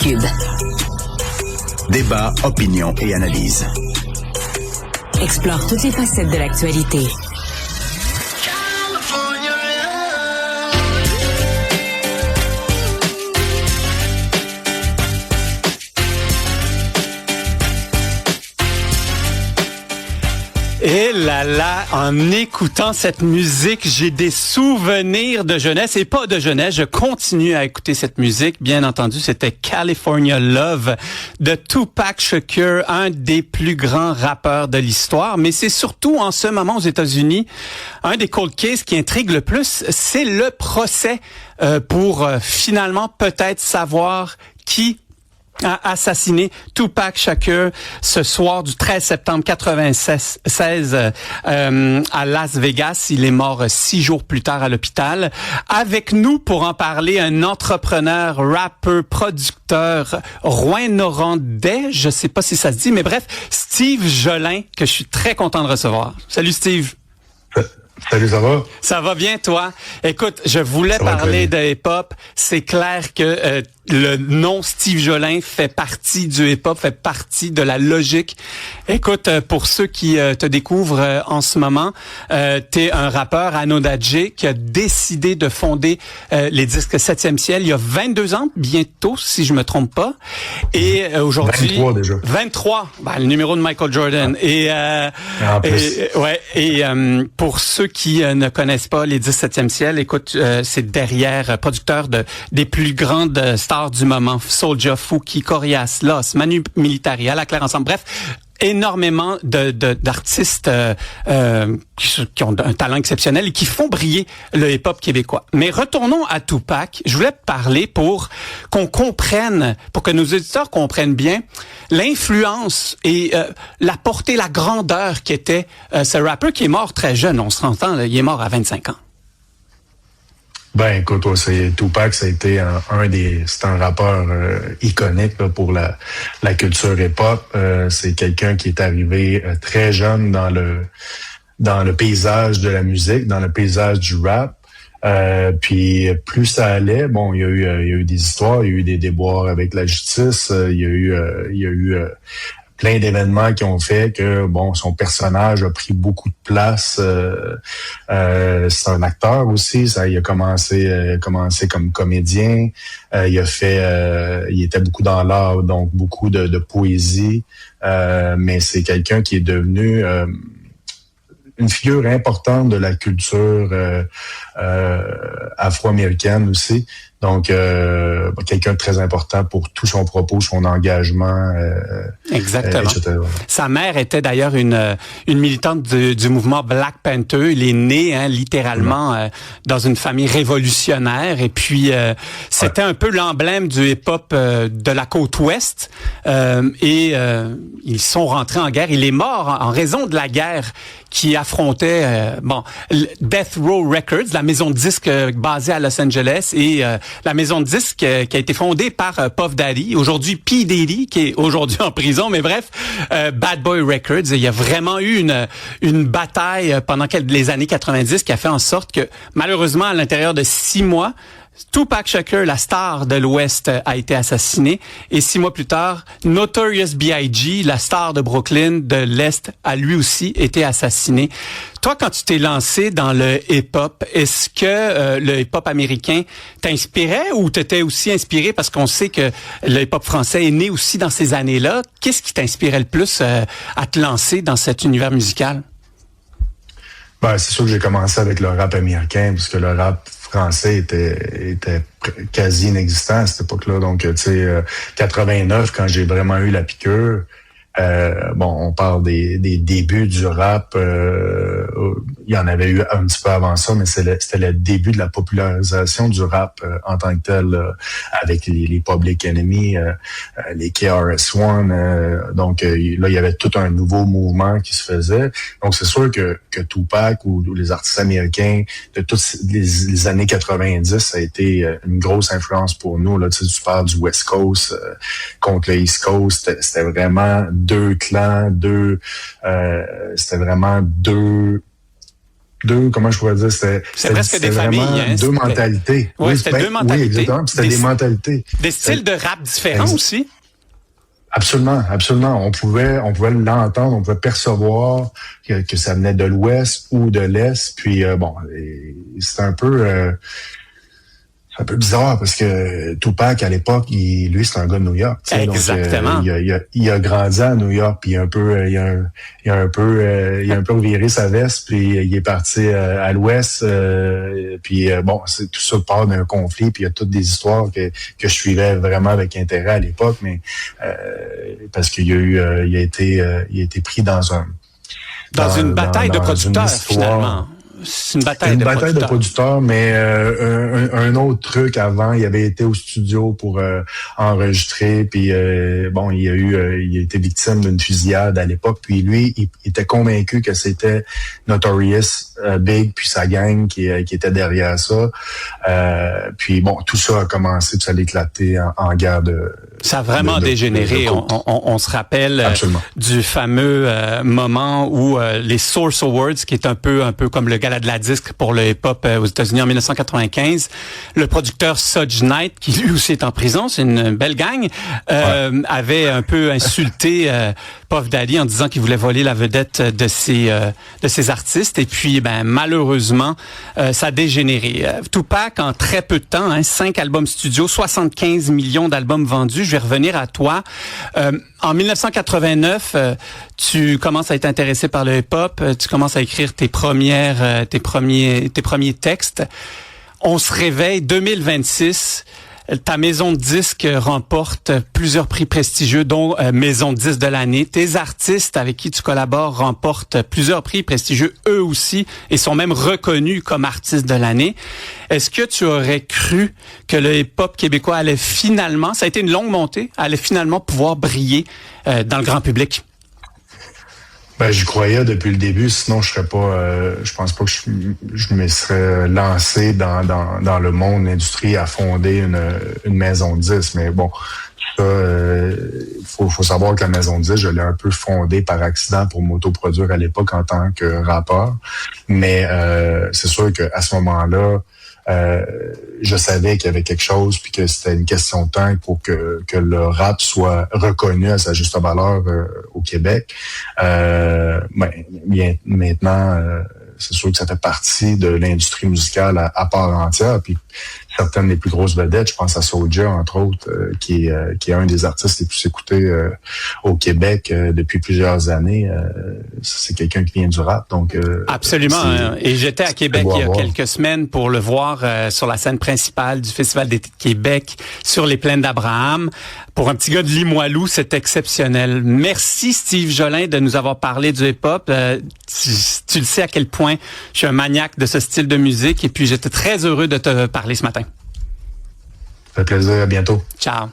Cube. Débat, opinion et analyse. Explore toutes les facettes de l'actualité. Et là, en écoutant cette musique, j'ai des souvenirs de jeunesse et pas de jeunesse. Je continue à écouter cette musique. Bien entendu, c'était California Love de Tupac Shakur, un des plus grands rappeurs de l'histoire. Mais c'est surtout en ce moment aux États-Unis, un des cold cases qui intrigue le plus, c'est le procès pour finalement peut-être savoir qui a assassiné Tupac Shakur ce soir du 13 septembre 96 à Las Vegas. Il est mort 6 jours plus tard à l'hôpital. Avec nous pour en parler, un entrepreneur, rappeur, producteur, rouyn-norandais, je sais pas si ça se dit, mais bref, Steve Jolin, que je suis très content de recevoir. Salut Steve. Salut, ça va? Ça va bien, toi? Écoute, je voulais parler de hip-hop. C'est clair que le nom Steve Jolin fait partie du hip-hop, fait partie de la logique. Écoute, pour ceux qui te découvrent en ce moment, t'es un rappeur anodadjé qui a décidé de fonder les disques 7e ciel il y a 22 ans, bientôt, si je me trompe pas. Et aujourd'hui... 23 déjà. 23, le numéro de Michael Jordan. Pour ceux qui ne connaissent pas les 17e ciel, écoute, c'est derrière producteur des plus grandes stars du moment, Soulja, Fouki, Corias, Loss, Manu Militari, À la Claire ensemble, bref, énormément d'artistes qui ont un talent exceptionnel et qui font briller le hip-hop québécois. Mais retournons à Tupac. Je voulais parler pour qu'on comprenne, pour que nos auditeurs comprennent bien l'influence et la portée, la grandeur qu'était ce rappeur qui est mort très jeune. On se entend, il est mort à 25 ans. Ben écoute, Tupac, ça a été c'est un rappeur iconique là, pour la culture hip-hop. C'est quelqu'un qui est arrivé très jeune dans le paysage de la musique, dans le paysage du rap. Puis plus ça allait, bon, il y a eu des histoires, il y a eu des déboires avec la justice, il y a eu plein d'événements qui ont fait que son personnage a pris beaucoup de place. C'est un acteur aussi. Il a commencé comme comédien. Il était beaucoup dans l'art, donc beaucoup de poésie. Mais c'est quelqu'un qui est devenu une figure importante de la culture afro-américaine aussi. Donc, quelqu'un de très important pour tout son propos, son engagement. Exactement. Etc. Sa mère était d'ailleurs une militante du mouvement Black Panther. Il est né littéralement dans une famille révolutionnaire. Et puis, c'était un peu l'emblème du hip-hop de la côte ouest. Ils sont rentrés en guerre. Il est mort en raison de la guerre qui affrontait Death Row Records, la maison de disques basée à Los Angeles, et la maison de disques qui a été fondée par Puff Daddy, aujourd'hui P. Diddy, qui est aujourd'hui en prison, mais bref, Bad Boy Records. Il y a vraiment eu une bataille pendant les années 90 qui a fait en sorte que, malheureusement, à l'intérieur de 6 mois, Tupac Shakur, la star de l'Ouest, a été assassiné. Et 6 mois plus tard, Notorious B.I.G., la star de Brooklyn, de l'Est, a lui aussi été assassiné. Toi, quand tu t'es lancé dans le hip-hop, est-ce que le hip-hop américain t'inspirait ou t'étais aussi inspiré, parce qu'on sait que le hip-hop français est né aussi dans ces années-là? Qu'est-ce qui t'inspirait le plus à te lancer dans cet univers musical? Ben, c'est sûr que j'ai commencé avec le rap américain, parce que le rap français était quasi inexistant à cette époque-là. Donc, tu sais, 89, quand j'ai vraiment eu la piqûre, on parle des débuts du rap. Il y en avait eu un petit peu avant ça, mais c'était le début de la popularisation du rap en tant que tel, avec les Public Enemy, les KRS-One. Donc là, il y avait tout un nouveau mouvement qui se faisait. Donc c'est sûr que Tupac ou les artistes américains de toutes les années 90, ça a été une grosse influence pour nous. Là, tu parles du West Coast contre le East Coast. C'était vraiment deux clans, c'était vraiment deux comment je pourrais dire, c'est presque des familles, hein? Deux mentalités. Oui, c'était deux mentalités. Oui, exactement. C'était des mentalités. Des styles de rap différents aussi. Absolument, absolument. On pouvait l'entendre, on pouvait percevoir que ça venait de l'Ouest ou de l'Est. Puis c'est un peu bizarre parce que Tupac à l'époque, lui c'est un gars de New York. Exactement. Donc, il a grandi à New York, puis il a un peu reviré sa veste, puis il est parti à l'Ouest. C'est tout ça part d'un conflit, puis il y a toutes des histoires que je suivais vraiment avec intérêt à l'époque, mais parce qu'il il a été pris dans une bataille de producteurs finalement. C'est une bataille de producteurs, mais un autre truc avant, il avait été au studio pour enregistrer, puis il a été victime d'une fusillade à l'époque, puis lui, il était convaincu que c'était Notorious Big puis sa gang qui était derrière ça. Tout ça a commencé, puis ça a éclaté en guerre de... Ça a vraiment dégénéré. On se rappelle du fameux moment où les Source Awards, qui est un peu comme le gala de la disque pour le hip-hop aux États-Unis en 1995, le producteur Suge Knight, qui lui aussi est en prison, c'est une belle gang, avait un peu insulté Puff Daddy en disant qu'il voulait voler la vedette de ses artistes. Et puis, malheureusement, ça a dégénéré. Tupac, en très peu de temps, 5 albums studio, 75 millions d'albums vendus. Je vais revenir à toi. En 1989, tu commences à être intéressé par le hip-hop, tu commences à écrire tes premiers textes. On se réveille 2026. Ta maison de disques remporte plusieurs prix prestigieux, dont Maison de disques de l'année. Tes artistes avec qui tu collabores remportent plusieurs prix prestigieux eux aussi et sont même reconnus comme artistes de l'année. Est-ce que tu aurais cru que le hip-hop québécois allait finalement, ça a été une longue montée, allait finalement pouvoir briller dans le grand public? J'y croyais depuis le début, sinon je pense pas que je me serais lancé dans le monde de l'industrie à fonder une maison de disques. Mais bon, ça, faut savoir que la maison de disques, je l'ai un peu fondée par accident pour m'autoproduire à l'époque en tant que rappeur. Mais c'est sûr qu'à ce moment-là, je savais qu'il y avait quelque chose puis que c'était une question de temps pour que le rap soit reconnu à sa juste valeur au Québec. Maintenant, c'est sûr que ça fait partie de l'industrie musicale à part entière. Puis certaines des plus grosses vedettes, je pense à Soulja, entre autres, qui est un des artistes les plus écoutés au Québec depuis plusieurs années. C'est quelqu'un qui vient du rap. Donc absolument. Et j'étais à Québec il y a quelques semaines pour le voir sur la scène principale du Festival d'été de Québec, sur les plaines d'Abraham. Pour un petit gars de Limoilou, c'est exceptionnel. Merci Steve Jolin de nous avoir parlé du hip-hop. Tu le sais à quel point je suis un maniaque de ce style de musique et puis j'étais très heureux de te parler ce matin. Ça fait plaisir, à bientôt. Ciao.